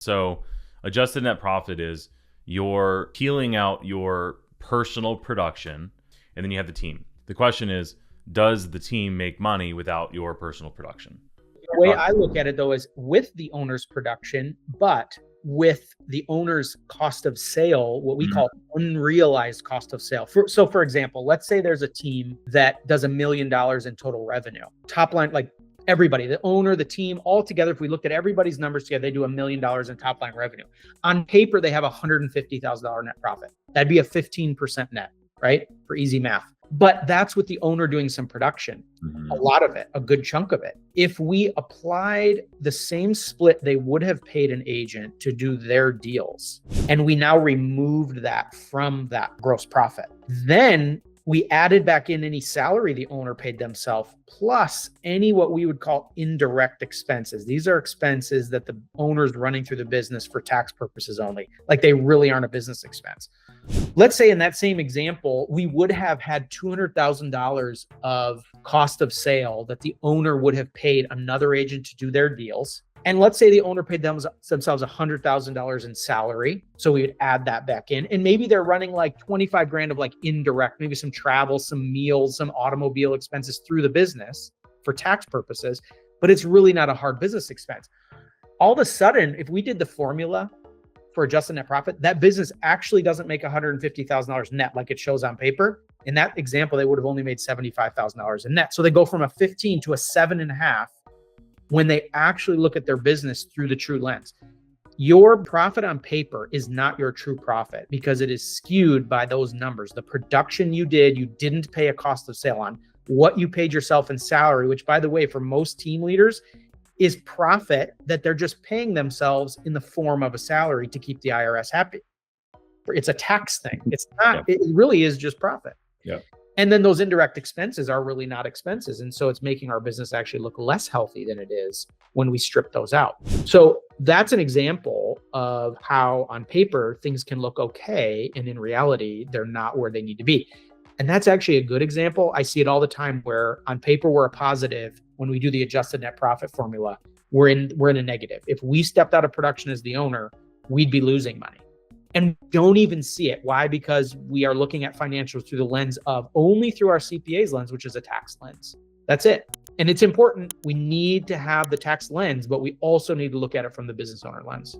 So adjusted net profit is you're peeling out your personal production, and then you have the team. The question is, does the team make money without your personal production? The way I look at it, though, is with the owner's production, but with the owner's cost of sale, what we call unrealized cost of sale. So for example, let's say there's a team that does $1 million in total revenue. Top line, like everybody, the owner, the team, all together, if we looked at everybody's numbers together, they do $1 million in top line revenue. On paper, they have $150,000 net profit. That'd be a 15% net, right? For easy math. But that's with the owner doing some production, a lot of it, a good chunk of it. If we applied the same split they would have paid an agent to do their deals, and we now removed that from that gross profit, then we added back in any salary the owner paid themselves, plus any what we would call indirect expenses. These are expenses that the owner's running through the business for tax purposes only, like they really aren't a business expense. Let's say in that same example, we would have had $200,000 of cost of sale that the owner would have paid another agent to do their deals. And let's say the owner paid themselves $100,000 in salary. So we would add that back in. And maybe they're running like 25 grand of like indirect, maybe some travel, some meals, some automobile expenses through the business for tax purposes, but it's really not a hard business expense. All of a sudden, if we did the formula for adjusted net profit, that business actually doesn't make $150,000 net like it shows on paper. In that example, they would have only made $75,000 in net. So they go from a 15 to a 7.5 when they actually look at their business through the true lens. Your profit on paper is not your true profit because it is skewed by those numbers. The production you didn't pay a cost of sale on. What you paid yourself in salary, which by the way, for most team leaders, is profit that they're just paying themselves in the form of a salary to keep the IRS happy. It's a tax thing. It's not, it really is just profit. Yeah. And then those indirect expenses are really not expenses. And so it's making our business actually look less healthy than it is when we strip those out. So that's an example of how on paper things can look okay. And in reality, they're not where they need to be. And that's actually a good example. I see it all the time where on paper, we're a positive. When we do the adjusted net profit formula, we're in a negative. If we stepped out of production as the owner, we'd be losing money. And we don't even see it. Why? Because we are looking at financials through the lens of only through our CPA's lens, which is a tax lens. That's it. And it's important. We need to have the tax lens, but we also need to look at it from the business owner lens.